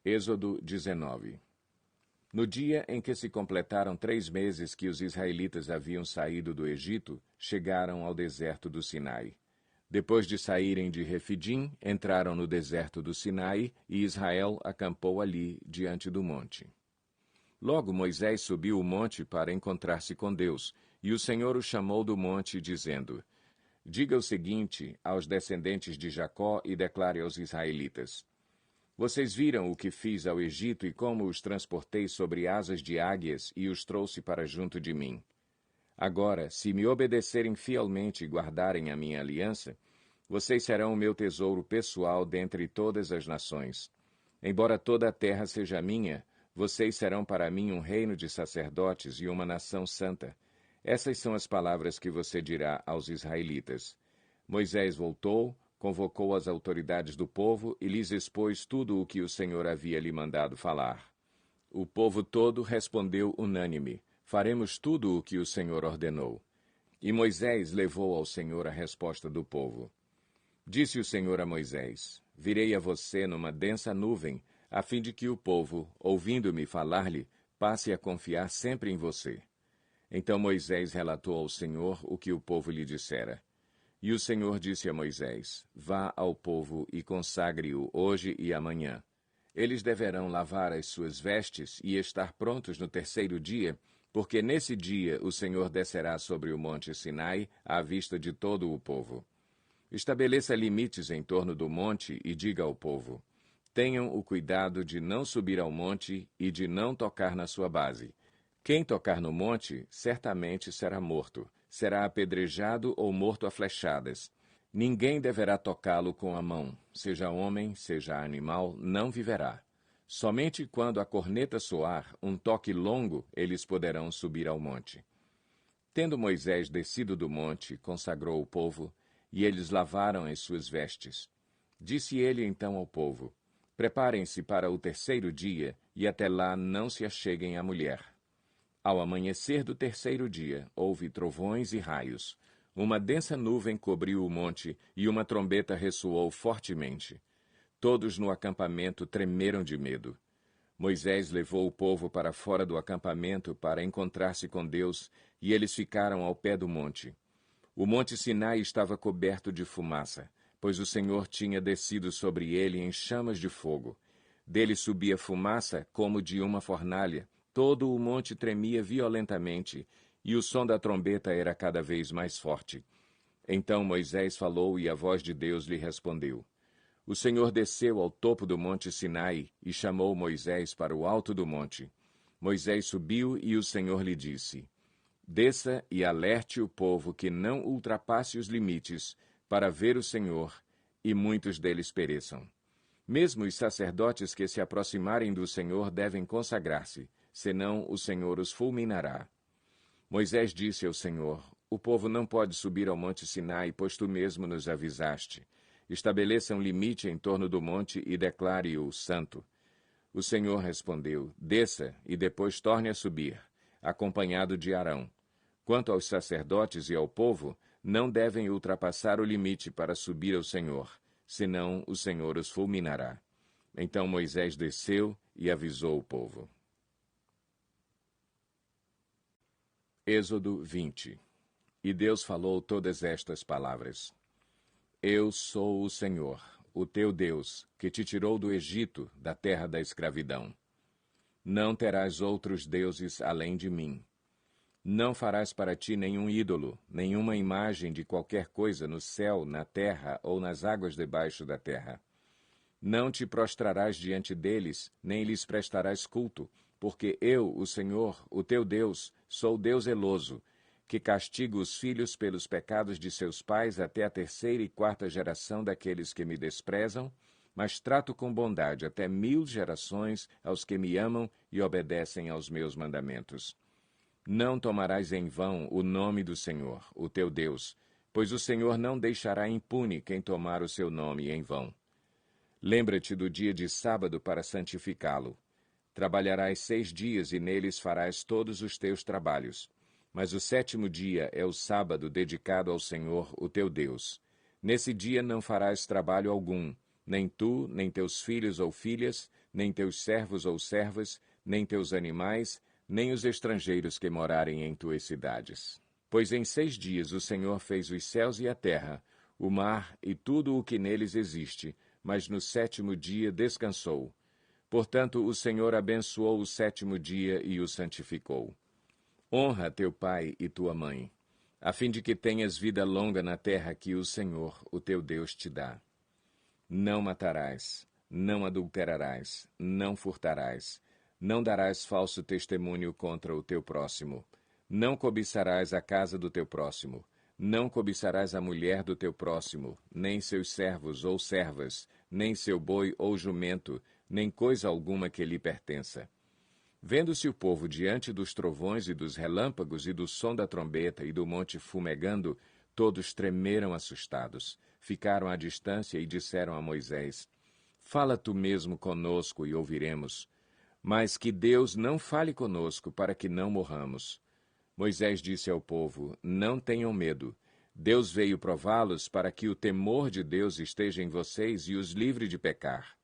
Êxodo 19. No dia em que se completaram 3 meses que os israelitas haviam saído do Egito, chegaram ao deserto do Sinai. Depois de saírem de Refidim, entraram no deserto do Sinai, e Israel acampou ali, diante do monte. Logo Moisés subiu o monte para encontrar-se com Deus, e o Senhor o chamou do monte, dizendo: Diga o seguinte aos descendentes de Jacó e declare aos israelitas: Vocês viram o que fiz ao Egito e como os transportei sobre asas de águias e os trouxe para junto de mim. Agora, se me obedecerem fielmente e guardarem a minha aliança, vocês serão o meu tesouro pessoal dentre todas as nações. Embora toda a terra seja minha, vocês serão para mim um reino de sacerdotes e uma nação santa. Essas são as palavras que você dirá aos israelitas. Moisés voltou, convocou as autoridades do povo e lhes expôs tudo o que o Senhor havia lhe mandado falar. O povo todo respondeu unânime: Faremos tudo o que o Senhor ordenou. E Moisés levou ao Senhor a resposta do povo. Disse o Senhor a Moisés: Virei a você numa densa nuvem, a fim de que o povo, ouvindo-me falar-lhe, passe a confiar sempre em você. Então Moisés relatou ao Senhor o que o povo lhe dissera. E o Senhor disse a Moisés: Vá ao povo e consagre-o hoje e amanhã. Eles deverão lavar as suas vestes e estar prontos no 3º dia, porque nesse dia o Senhor descerá sobre o monte Sinai à vista de todo o povo. Estabeleça limites em torno do monte e diga ao povo: Tenham o cuidado de não subir ao monte e de não tocar na sua base. Quem tocar no monte certamente será morto. Será apedrejado ou morto a flechadas. Ninguém deverá tocá-lo com a mão, seja homem, seja animal, não viverá. Somente quando a corneta soar, um toque longo, eles poderão subir ao monte. Tendo Moisés descido do monte, consagrou o povo, e eles lavaram as suas vestes. Disse ele então ao povo: Preparem-se para o 3º dia, e até lá não se acheguem à mulher. Ao amanhecer do 3º dia, houve trovões e raios. Uma densa nuvem cobriu o monte e uma trombeta ressoou fortemente. Todos no acampamento tremeram de medo. Moisés levou o povo para fora do acampamento para encontrar-se com Deus, e eles ficaram ao pé do monte. O monte Sinai estava coberto de fumaça, pois o Senhor tinha descido sobre ele em chamas de fogo. Dele subia fumaça como de uma fornalha. Todo o monte tremia violentamente, e o som da trombeta era cada vez mais forte. Então Moisés falou, e a voz de Deus lhe respondeu. O Senhor desceu ao topo do monte Sinai e chamou Moisés para o alto do monte. Moisés subiu e o Senhor lhe disse: Desça e alerte o povo que não ultrapasse os limites para ver o Senhor, e muitos deles pereçam. Mesmo os sacerdotes que se aproximarem do Senhor devem consagrar-se, senão o Senhor os fulminará. Moisés disse ao Senhor: O povo não pode subir ao monte Sinai, pois tu mesmo nos avisaste. Estabeleça um limite em torno do monte e declare-o santo. O Senhor respondeu: Desça e depois torne a subir, acompanhado de Arão. Quanto aos sacerdotes e ao povo, não devem ultrapassar o limite para subir ao Senhor, senão o Senhor os fulminará. Então Moisés desceu e avisou o povo. Êxodo 20. E Deus falou todas estas palavras. Eu sou o Senhor, o teu Deus, que te tirou do Egito, da terra da escravidão. Não terás outros deuses além de mim. Não farás para ti nenhum ídolo, nenhuma imagem de qualquer coisa no céu, na terra ou nas águas debaixo da terra. Não te prostrarás diante deles, nem lhes prestarás culto, porque eu, o Senhor, o teu Deus, sou Deus zeloso, que castigo os filhos pelos pecados de seus pais até a 3ª e 4ª geração daqueles que me desprezam, mas trato com bondade até 1000 gerações aos que me amam e obedecem aos meus mandamentos. Não tomarás em vão o nome do Senhor, o teu Deus, pois o Senhor não deixará impune quem tomar o seu nome em vão. Lembra-te do dia de sábado para santificá-lo. Trabalharás 6 dias e neles farás todos os teus trabalhos. Mas o 7º dia é o sábado dedicado ao Senhor, o teu Deus. Nesse dia não farás trabalho algum, nem tu, nem teus filhos ou filhas, nem teus servos ou servas, nem teus animais, nem os estrangeiros que morarem em tuas cidades. Pois em 6 dias o Senhor fez os céus e a terra, o mar e tudo o que neles existe, mas no 7º dia descansou. Portanto, o Senhor abençoou o 7º dia e o santificou. Honra teu pai e tua mãe, a fim de que tenhas vida longa na terra que o Senhor, o teu Deus, te dá. Não matarás, não adulterarás, não furtarás, não darás falso testemunho contra o teu próximo, não cobiçarás a casa do teu próximo, não cobiçarás a mulher do teu próximo, nem seus servos ou servas, nem seu boi ou jumento, nem coisa alguma que lhe pertença. Vendo-se o povo diante dos trovões e dos relâmpagos e do som da trombeta e do monte fumegando, todos tremeram assustados, ficaram à distância e disseram a Moisés: Fala tu mesmo conosco e ouviremos, mas que Deus não fale conosco para que não morramos. Moisés disse ao povo: Não tenham medo. Deus veio prová-los para que o temor de Deus esteja em vocês e os livre de pecar.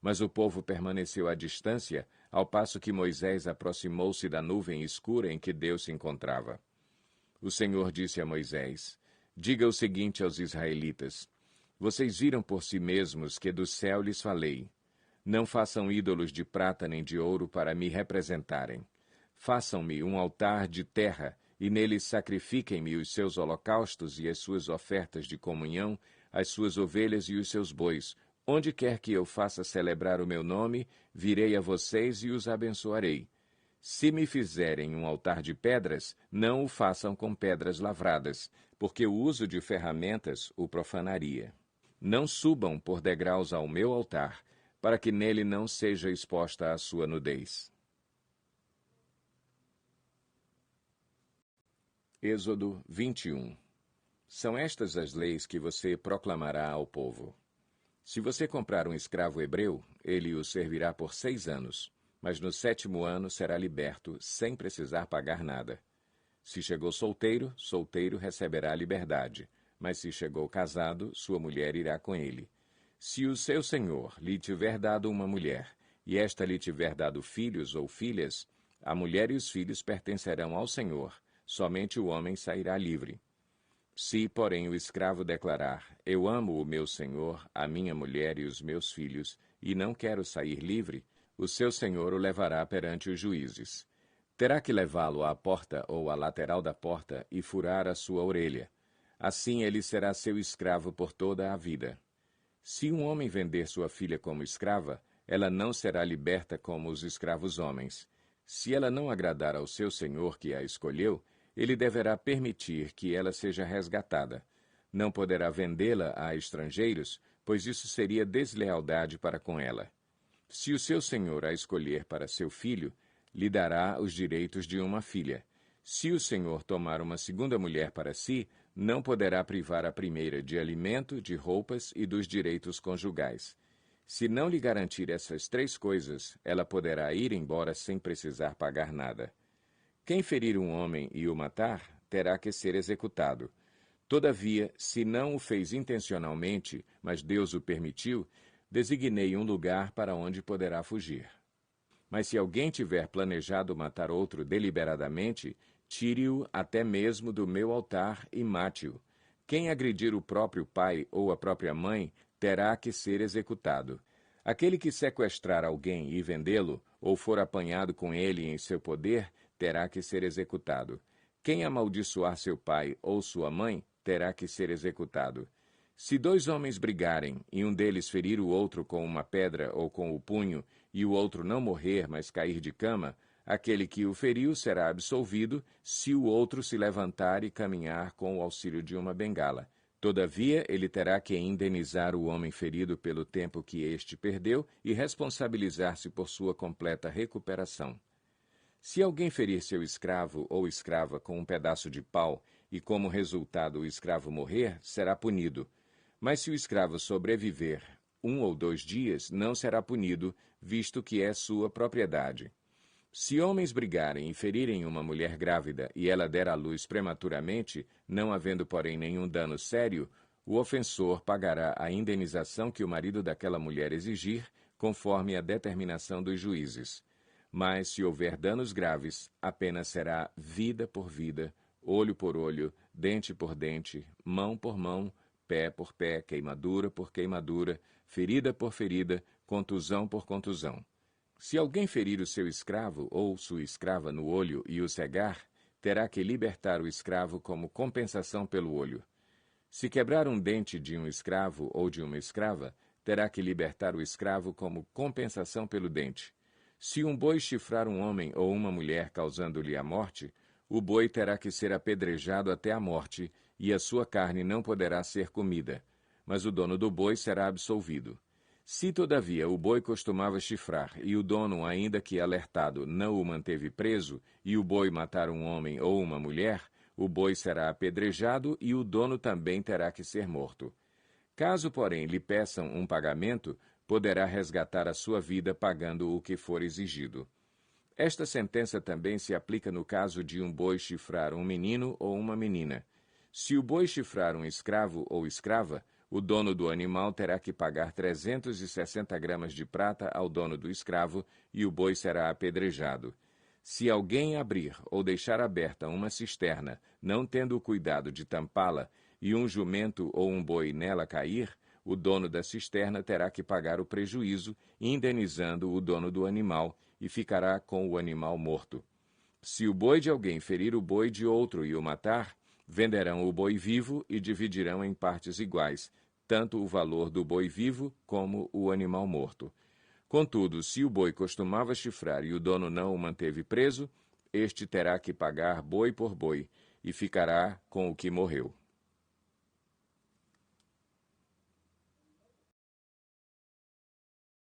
Mas o povo permaneceu à distância, ao passo que Moisés aproximou-se da nuvem escura em que Deus se encontrava. O Senhor disse a Moisés: Diga o seguinte aos israelitas: Vocês viram por si mesmos que do céu lhes falei. Não façam ídolos de prata nem de ouro para me representarem. Façam-me um altar de terra, e nele sacrifiquem-me os seus holocaustos e as suas ofertas de comunhão, as suas ovelhas e os seus bois. Onde quer que eu faça celebrar o meu nome, virei a vocês e os abençoarei. Se me fizerem um altar de pedras, não o façam com pedras lavradas, porque o uso de ferramentas o profanaria. Não subam por degraus ao meu altar, para que nele não seja exposta a sua nudez. Êxodo 21. São estas as leis que você proclamará ao povo. Se você comprar um escravo hebreu, ele o servirá por 6 anos, mas no 7º ano será liberto, sem precisar pagar nada. Se chegou solteiro, solteiro receberá liberdade, mas se chegou casado, sua mulher irá com ele. Se o seu senhor lhe tiver dado uma mulher, e esta lhe tiver dado filhos ou filhas, a mulher e os filhos pertencerão ao senhor, somente o homem sairá livre. Se, porém, o escravo declarar: Eu amo o meu senhor, a minha mulher e os meus filhos, e não quero sair livre, o seu senhor o levará perante os juízes. Terá que levá-lo à porta ou à lateral da porta e furar a sua orelha. Assim ele será seu escravo por toda a vida. Se um homem vender sua filha como escrava, ela não será liberta como os escravos homens. Se ela não agradar ao seu senhor que a escolheu, ele deverá permitir que ela seja resgatada. Não poderá vendê-la a estrangeiros, pois isso seria deslealdade para com ela. Se o seu senhor a escolher para seu filho, lhe dará os direitos de uma filha. Se o senhor tomar uma segunda mulher para si, não poderá privar a primeira de alimento, de roupas e dos direitos conjugais. Se não lhe garantir essas 3 coisas, ela poderá ir embora sem precisar pagar nada. Quem ferir um homem e o matar, terá que ser executado. Todavia, se não o fez intencionalmente, mas Deus o permitiu, designei um lugar para onde poderá fugir. Mas se alguém tiver planejado matar outro deliberadamente, tire-o até mesmo do meu altar e mate-o. Quem agredir o próprio pai ou a própria mãe, terá que ser executado. Aquele que sequestrar alguém e vendê-lo, ou for apanhado com ele em seu poder, terá que ser executado. Quem amaldiçoar seu pai ou sua mãe, terá que ser executado. Se 2 homens brigarem, e um deles ferir o outro com uma pedra ou com o punho, e o outro não morrer, mas cair de cama, aquele que o feriu será absolvido, se o outro se levantar e caminhar com o auxílio de uma bengala. Todavia, ele terá que indenizar o homem ferido pelo tempo que este perdeu e responsabilizar-se por sua completa recuperação. Se alguém ferir seu escravo ou escrava com um pedaço de pau e, como resultado, o escravo morrer, será punido. Mas se o escravo sobreviver 1 ou 2 dias, não será punido, visto que é sua propriedade. Se homens brigarem e ferirem uma mulher grávida e ela der à luz prematuramente, não havendo, porém, nenhum dano sério, o ofensor pagará a indenização que o marido daquela mulher exigir, conforme a determinação dos juízes. Mas, se houver danos graves, a pena será vida por vida, olho por olho, dente por dente, mão por mão, pé por pé, queimadura por queimadura, ferida por ferida, contusão por contusão. Se alguém ferir o seu escravo ou sua escrava no olho e o cegar, terá que libertar o escravo como compensação pelo olho. Se quebrar um dente de um escravo ou de uma escrava, terá que libertar o escravo como compensação pelo dente. Se um boi chifrar um homem ou uma mulher causando-lhe a morte, o boi terá que ser apedrejado até a morte, e a sua carne não poderá ser comida, mas o dono do boi será absolvido. Se, todavia, o boi costumava chifrar, e o dono, ainda que alertado, não o manteve preso, e o boi matar um homem ou uma mulher, o boi será apedrejado e o dono também terá que ser morto. Caso, porém, lhe peçam um pagamento, poderá resgatar a sua vida pagando o que for exigido. Esta sentença também se aplica no caso de um boi chifrar um menino ou uma menina. Se o boi chifrar um escravo ou escrava, o dono do animal terá que pagar 360 gramas de prata ao dono do escravo e o boi será apedrejado. Se alguém abrir ou deixar aberta uma cisterna, não tendo o cuidado de tampá-la, e um jumento ou um boi nela cair, o dono da cisterna terá que pagar o prejuízo, indenizando o dono do animal, e ficará com o animal morto. Se o boi de alguém ferir o boi de outro e o matar, venderão o boi vivo e dividirão em partes iguais, tanto o valor do boi vivo como o animal morto. Contudo, se o boi costumava chifrar e o dono não o manteve preso, este terá que pagar boi por boi, e ficará com o que morreu.